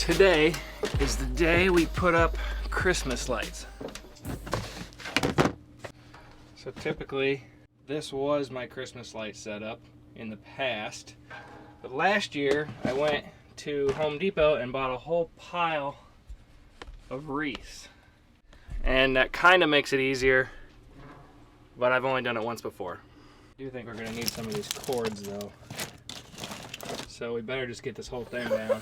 Today is the day we put up Christmas lights. So typically, this was my Christmas light setup in the past. But last year, I went to Home Depot and bought a whole pile of wreaths. And that kind of makes it easier, but I've only done it once before. I do think we're gonna need some of these cords though. So we better just get this whole thing down.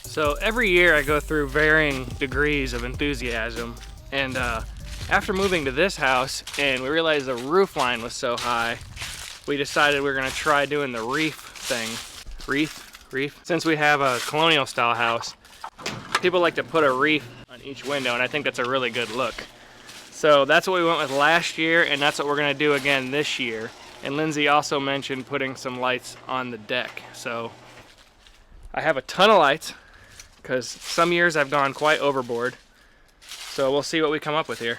So every year I go through varying degrees of enthusiasm, and after moving to this house and we realized the roof line was so high, we decided we were going to try doing the wreath thing. Wreath? Since we have a colonial style house, people like to put a wreath on each window, and I think that's a really good look. So that's what we went with last year, and that's what we're going to do again this year. And Lindsay also mentioned putting some lights on the deck. So I have a ton of lights, because some years I've gone quite overboard. So we'll see what we come up with here.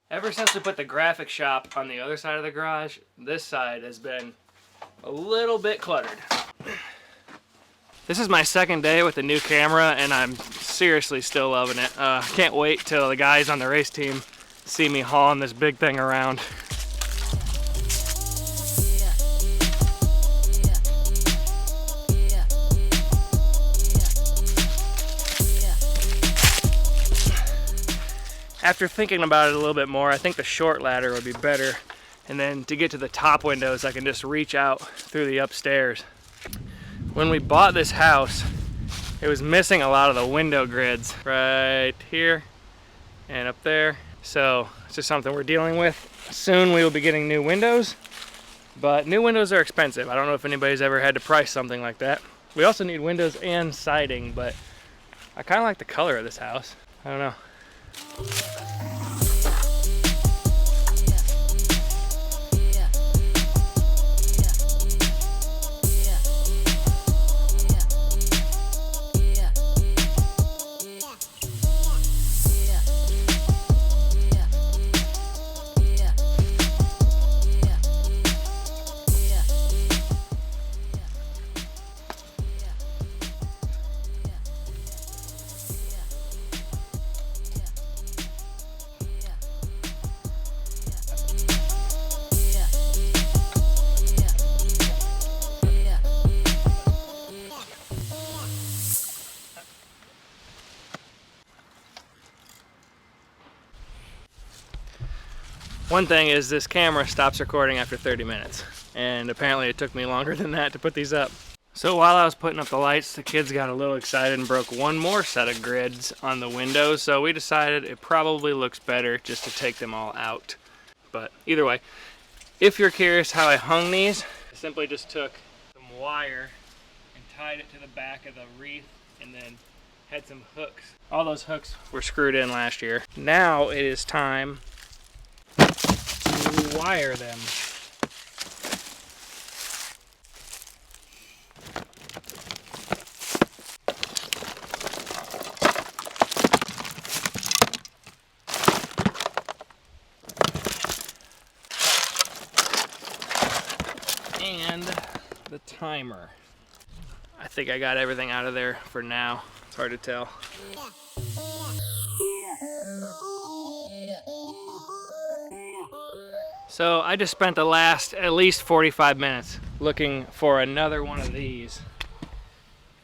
Ever since we put the graphic shop on the other side of the garage, this side has been a little bit cluttered. This is my second day with the new camera, and I'm seriously still loving it. Can't wait till the guys on the race team see me hauling this big thing around. After thinking about it a little bit more, I think the short ladder would be better. And then to get to the top windows, I can just reach out through the upstairs. When we bought this house, it was missing a lot of the window grids right here and up there. So it's just something we're dealing with. Soon we will be getting new windows, but new windows are expensive. I don't know if anybody's ever had to price something like that. We also need windows and siding, but I kind of like the color of this house. I don't know. One thing is this camera stops recording after 30 minutes, and apparently it took me longer than that to put these up. So while I was putting up the lights, the kids got a little excited and broke one more set of grids on the windows, so we decided it probably looks better just to take them all out. But either way, if you're curious how I hung these, I simply just took some wire and tied it to the back of the wreath and then had some hooks. All those hooks were screwed in last year. Now it is time to wire them. And the timer. I think I got everything out of there for now. It's hard to tell. So I just spent the last at least 45 minutes looking for another one of these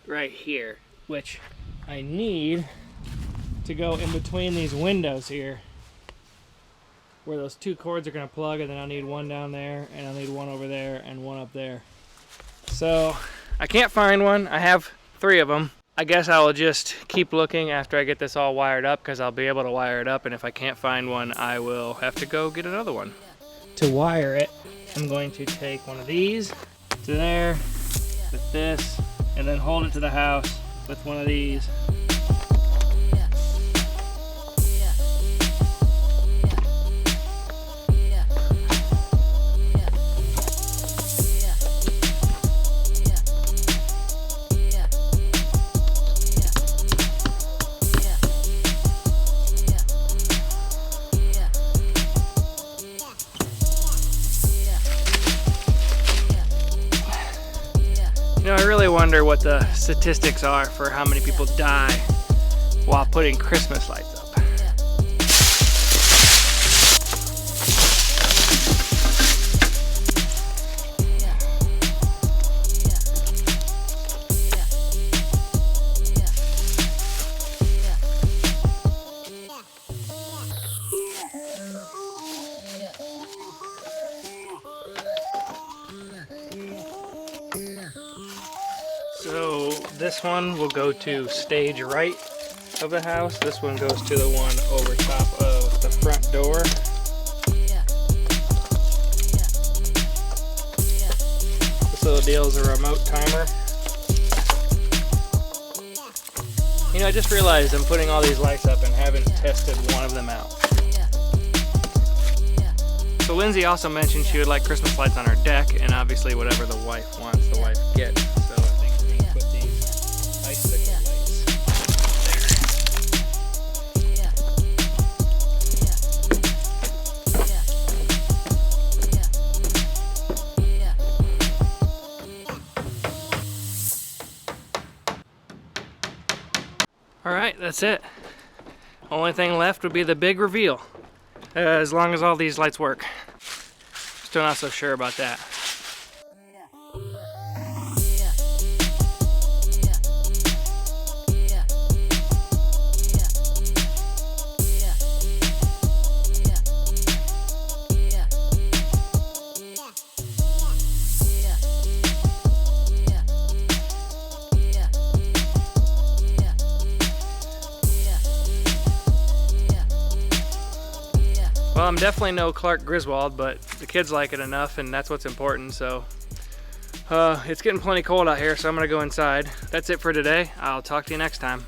right here, which I need to go in between these windows here where those two cords are going to plug, and then I'll need one down there, and I'll need one over there and one up there. So I can't find one. I have 3 of them. I guess I will just keep looking after I get this all wired up, because I'll be able to wire it up, and if I can't find one, I will have to go get another one. To wire it, I'm going to take one of these to there with this, and then hold it to the house with one of these. wonder what the statistics are for how many people die while putting Christmas lights up. So this one will go to stage right of the house. This one goes to the one over top of the front door. This little deal is a remote timer. You know, I just realized I'm putting all these lights up and haven't tested one of them out. So Lindsay also mentioned she would like Christmas lights on her deck, and obviously whatever the wife wants, the wife gets. So I think we're going to put these icicle lights there. Alright, that's it. Only thing left would be the big reveal. As long as all these lights work. Still not so sure about that. Well, I'm definitely no Clark Griswold, but the kids like it enough, and that's what's important. So it's getting plenty cold out here, so I'm gonna go inside. That's it for today. I'll talk to you next time.